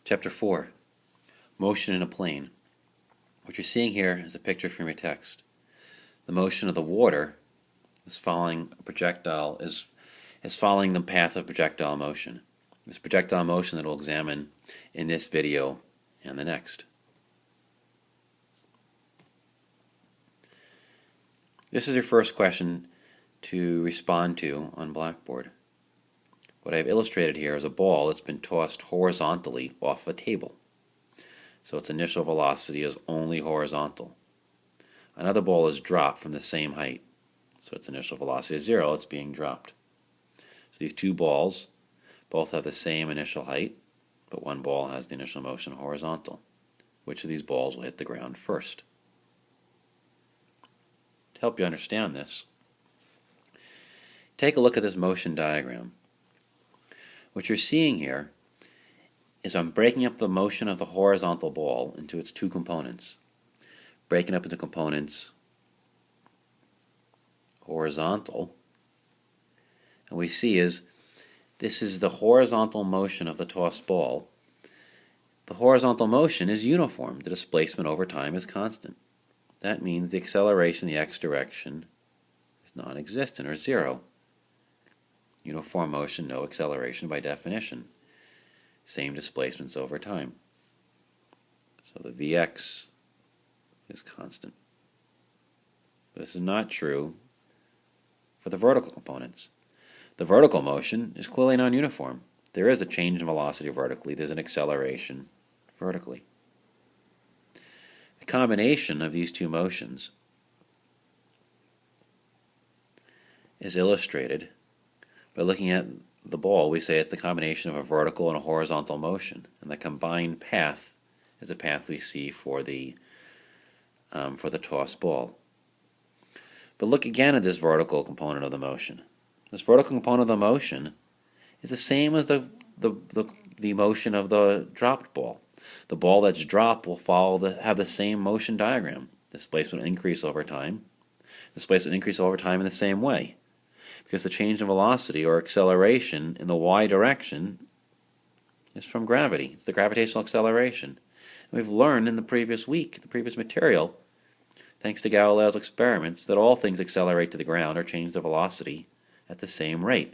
Chapter 4, Motion in a Plane. What you're seeing here is a picture from your text. The motion of the water is following a projectile, is following the path of projectile motion. This projectile motion that we'll examine in this video and the next. This is your first question to respond to on Blackboard. What I've illustrated here is a ball that's been tossed horizontally off a table. So its initial velocity is only horizontal. Another ball is dropped from the same height. So its initial velocity is 0, it's being dropped. So these two balls both have the same initial height, but one ball has the initial motion horizontal. Which of these balls will hit the ground first? To help you understand this, take a look at this motion diagram. What you're seeing here is I'm breaking up the motion of the horizontal ball into its two components. Breaking up into components horizontal, and we see is this is the horizontal motion of the tossed ball. The horizontal motion is uniform. The displacement over time is constant. That means the acceleration in the x direction is non-existent or 0. Uniform motion, no acceleration by definition. Same displacements over time. So the Vx is constant. This is not true for the vertical components. The vertical motion is clearly non-uniform. There is a change in velocity vertically. There's an acceleration vertically. The combination of these two motions is illustrated by looking at the ball. We say it's the combination of a vertical and a horizontal motion, and the combined path is a path we see for the tossed ball. But look again at this vertical component of the motion. This vertical component of the motion is the same as the motion of the dropped ball. The ball that's dropped will have the same motion diagram. Displacement will increase over time. Displacement will increase over time in the same way, because the change in velocity or acceleration in the y direction is from gravity. It's the gravitational acceleration. And we've learned in the previous week, the previous material, thanks to Galileo's experiments, that all things accelerate to the ground or change their velocity at the same rate,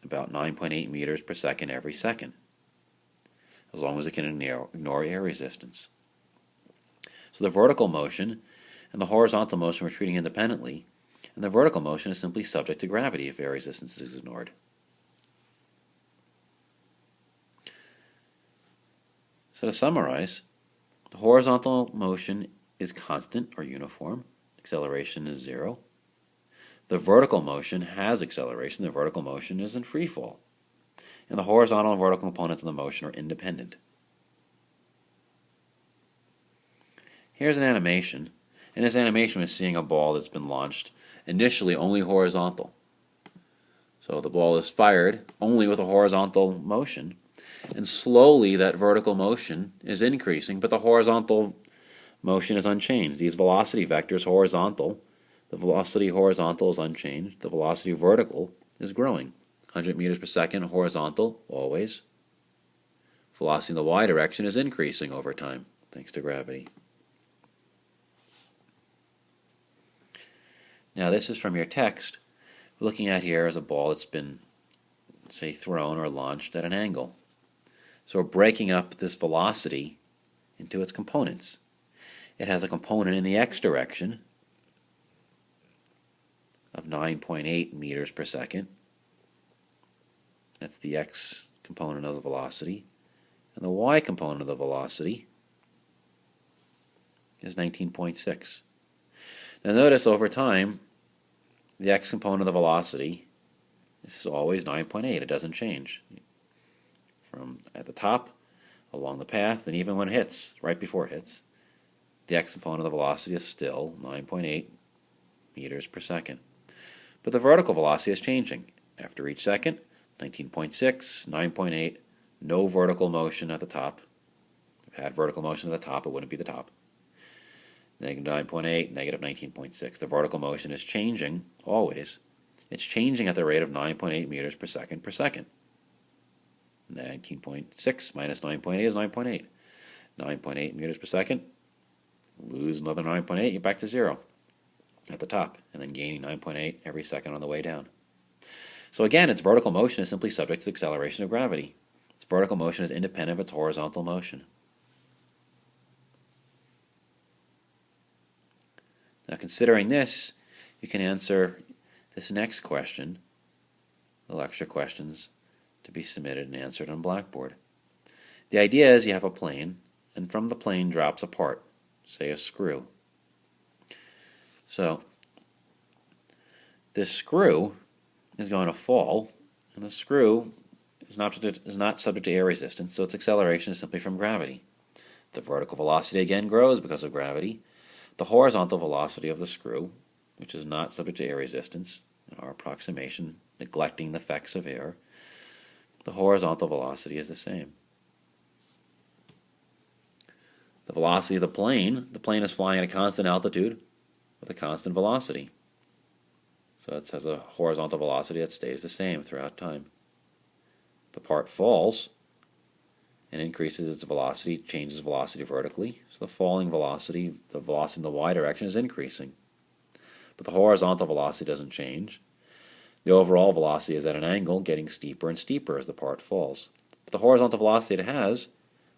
about 9.8 meters per second every second, as long as it can ignore air resistance. So the vertical motion and the horizontal motion we're treating independently, and the vertical motion is simply subject to gravity if air resistance is ignored. So to summarize, the horizontal motion is constant or uniform. Acceleration is 0. The vertical motion has acceleration. The vertical motion is in free fall. And the horizontal and vertical components of the motion are independent. Here's an animation. In this animation, we're seeing a ball that's been launched initially only horizontal. So the ball is fired only with a horizontal motion, and slowly that vertical motion is increasing, but the horizontal motion is unchanged. These velocity vectors horizontal, the velocity horizontal is unchanged, the velocity vertical is growing. 100 meters per second horizontal, always. Velocity in the y direction is increasing over time, thanks to gravity. Now this is from your text. We're looking at here is a ball that's been, say, thrown or launched at an angle. So we're breaking up this velocity into its components. It has a component in the x direction of 9.8 meters per second. That's the x component of the velocity. And the y component of the velocity is 19.6. Now notice over time, the x component of the velocity is always 9.8. It doesn't change. From at the top, along the path, and even when it hits, right before it hits, the x component of the velocity is still 9.8 meters per second. But the vertical velocity is changing. After each second, 19.6, 9.8, no vertical motion at the top. If it had vertical motion at the top, it wouldn't be the top. Negative 9.8, negative 19.6. The vertical motion is changing, always. It's changing at the rate of 9.8 meters per second per second. 19.6 minus 9.8 is 9.8. 9.8 meters per second. Lose another 9.8, you're back to 0 at the top, and then gaining 9.8 every second on the way down. So again, its vertical motion is simply subject to the acceleration of gravity. Its vertical motion is independent of its horizontal motion. Now, considering this, you can answer this next question, the lecture questions, to be submitted and answered on Blackboard. The idea is you have a plane, and from the plane drops a part, say a screw. So this screw is going to fall, and the screw is not subject to air resistance, so its acceleration is simply from gravity. The vertical velocity again grows because of gravity. The horizontal velocity of the screw, which is not subject to air resistance, in our approximation, neglecting the effects of air, the horizontal velocity is the same. The velocity of the plane is flying at a constant altitude with a constant velocity. So it has a horizontal velocity that stays the same throughout time. The part falls and increases its velocity, changes velocity vertically. So the falling velocity, the velocity in the y direction is increasing. But the horizontal velocity doesn't change. The overall velocity is at an angle, getting steeper and steeper as the part falls. But the horizontal velocity it has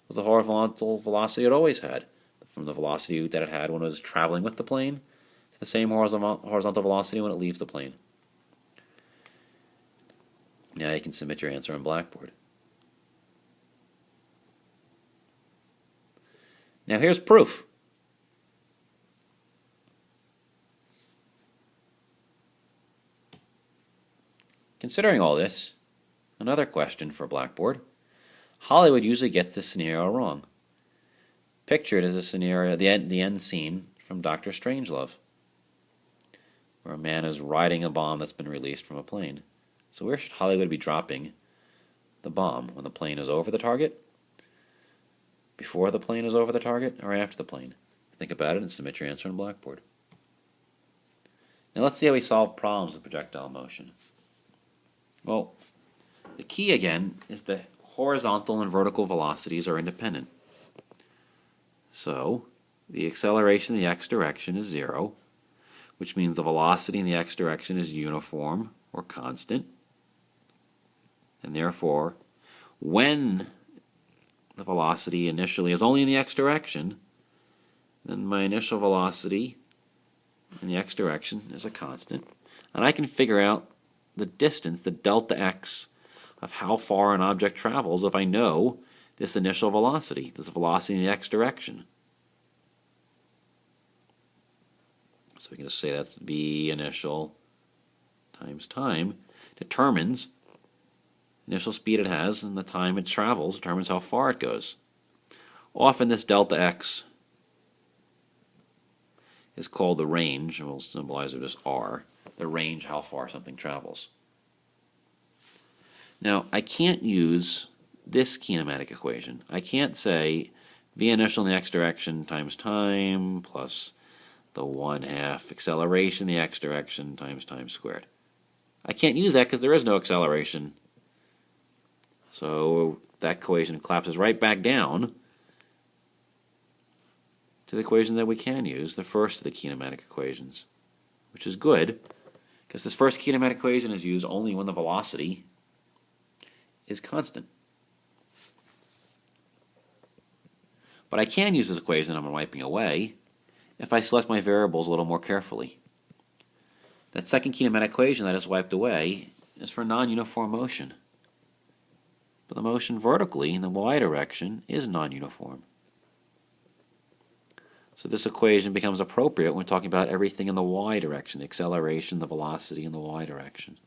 was the horizontal velocity it always had, from the velocity that it had when it was traveling with the plane to the same horizontal velocity when it leaves the plane. Now you can submit your answer on Blackboard. Now here's proof. Considering all this, another question for Blackboard. Hollywood usually gets this scenario wrong. Picture it as a scenario, the end scene from Dr. Strangelove, where a man is riding a bomb that's been released from a plane. So where should Hollywood be dropping the bomb? When the plane is over the target? Before the plane is over the target? Or after the plane? Think about it and submit your answer on Blackboard. Now let's see how we solve problems with projectile motion. Well, the key again is the horizontal and vertical velocities are independent. So the acceleration in the x direction is 0, which means the velocity in the x direction is uniform or constant. And therefore, when the velocity initially is only in the x direction, then my initial velocity in the x direction is a constant. And I can figure out the distance, the delta x, of how far an object travels if I know this initial velocity, this velocity in the x direction. So we can just say that's v initial times time determines initial speed it has, and the time it travels determines how far it goes. Often this delta x is called the range, and we'll symbolize it as r, the range how far something travels. Now, I can't use this kinematic equation. I can't say v initial in the x direction times time plus the 1/2 acceleration in the x direction times time squared. I can't use that because there is no acceleration. So that equation collapses right back down to the equation that we can use, the first of the kinematic equations, which is good because this first kinematic equation is used only when the velocity is constant. But I can use this equation I'm wiping away if I select my variables a little more carefully. That second kinematic equation that is wiped away is for non-uniform motion. But the motion vertically in the y direction is non-uniform. So this equation becomes appropriate when talking about everything in the y direction, the acceleration, the velocity in the y direction.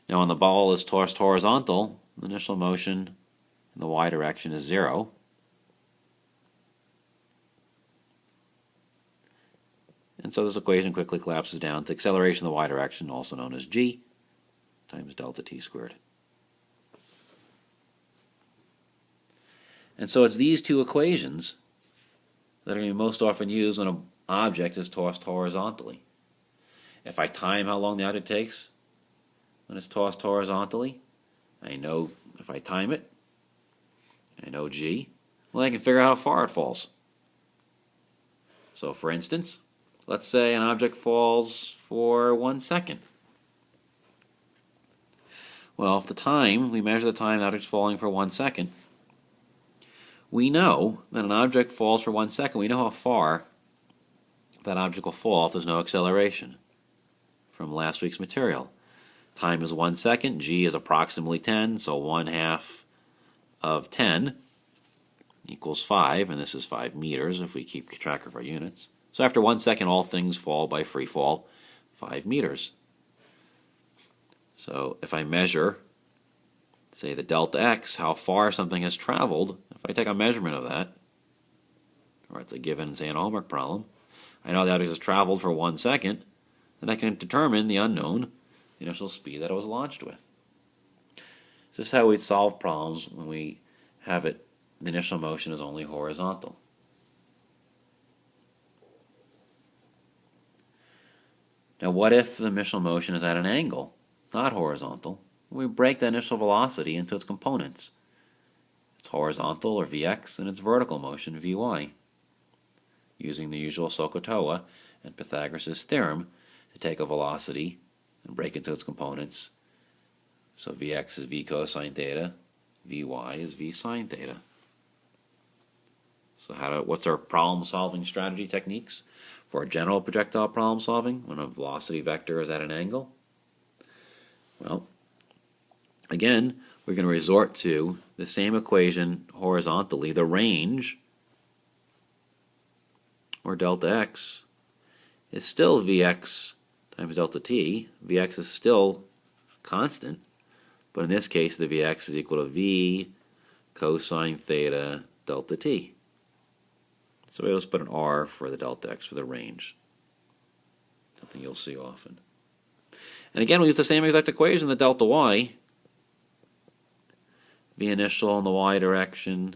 Now when the ball is tossed horizontal, the initial motion in the y direction is 0. And so this equation quickly collapses down to acceleration in the y direction, also known as g, times delta t squared. And so it's these two equations that are going to be most often used when an object is tossed horizontally. If I time how long the object takes when it's tossed horizontally, I know if I time it, I know g, well, I can figure out how far it falls. So for instance, let's say an object falls for 1 second. Well, if we measure the time the object's falling for 1 second, we know that an object falls for 1 second. We know how far that object will fall if there's no acceleration from last week's material. Time is 1 second, g is approximately 10, so 1/2 of 10 equals 5, and this is 5 meters if we keep track of our units. So after 1 second, all things fall by free fall 5 meters. So if I measure, say, the delta x, how far something has traveled, if I take a measurement of that, or it's a given, say, in a homework problem, I know the object has traveled for 1 second, then I can determine the unknown, the initial speed that it was launched with. So this is how we'd solve problems when we have the initial motion is only horizontal. Now what if the initial motion is at an angle, not horizontal? We break the initial velocity into its components. It's horizontal, or Vx, and its vertical motion, Vy, using the usual SOHCAHTOA and Pythagoras' theorem to take a velocity and break into its components. So Vx is v cosine theta, Vy is v sine theta. So what's our problem-solving strategy techniques for a general projectile problem solving when a velocity vector is at an angle? Well, again, we're going to resort to the same equation horizontally. The range, or delta x, is still Vx times delta t. Vx is still constant, but in this case the Vx is equal to v cosine theta delta t. So we'll just put an r for the delta x for the range. Something you'll see often. And again, we use the same exact equation, the delta y. V initial in the y direction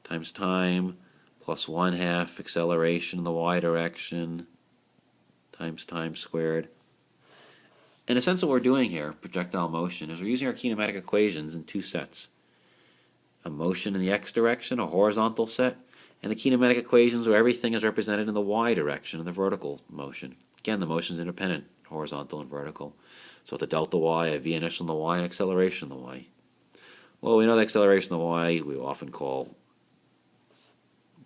times time plus 1/2 acceleration in the y direction times time squared. In a sense, what we're doing here, projectile motion, is we're using our kinematic equations in two sets. A motion in the x direction, a horizontal set, and the kinematic equations where everything is represented in the y direction, in the vertical motion. Again, the motion is independent, horizontal and vertical. So with the delta y, a v initial in the y, and acceleration in the y. Well, we know the acceleration in the y we often call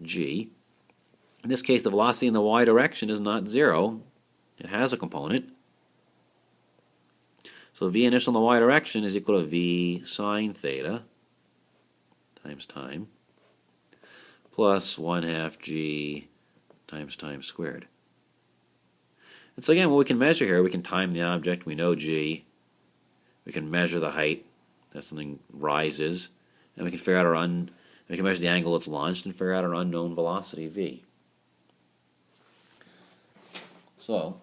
g. In this case, the velocity in the y direction is not 0. It has a component. So v initial in the y direction is equal to v sine theta times time plus 1/2 g times time squared. And so again, what we can measure here, we can time the object, we know g, we can measure the height, that something rises, and we can figure out we can measure the angle it's launched and figure out our unknown velocity v. So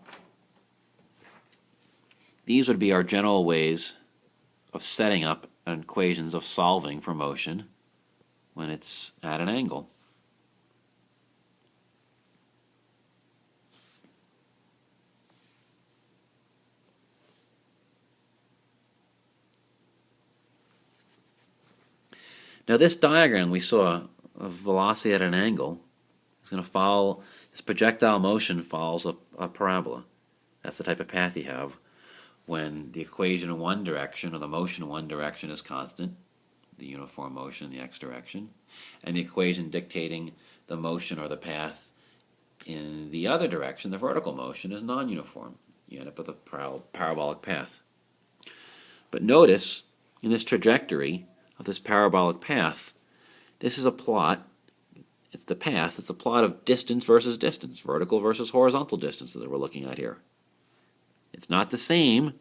these would be our general ways of setting up equations of solving for motion when it's at an angle. Now this diagram we saw of velocity at an angle is going to follow, this projectile motion follows a parabola. That's the type of path you have when the equation in one direction, or the motion in one direction, is constant, the uniform motion in the x direction, and the equation dictating the motion or the path in the other direction, the vertical motion, is non-uniform. You end up with a parabolic path. But notice, in this trajectory of this parabolic path, this is a plot, it's the path, it's a plot of distance versus distance, vertical versus horizontal distance that we're looking at here. It's not the same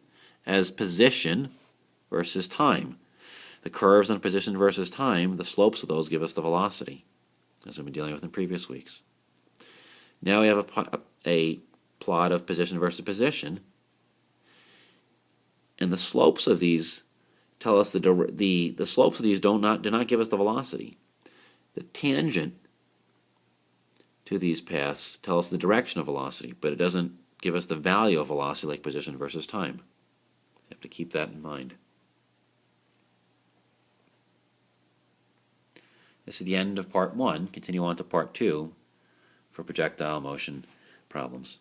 as position versus time. The curves on position versus time, the slopes of those give us the velocity, as we've been dealing with in previous weeks. Now we have a plot of position versus position, and the slopes of these tell us the slopes of these do not give us the velocity. The tangent to these paths tell us the direction of velocity, but it doesn't give us the value of velocity like position versus time. You have to keep that in mind. This is the end of part 1. Continue on to part 2 for projectile motion problems.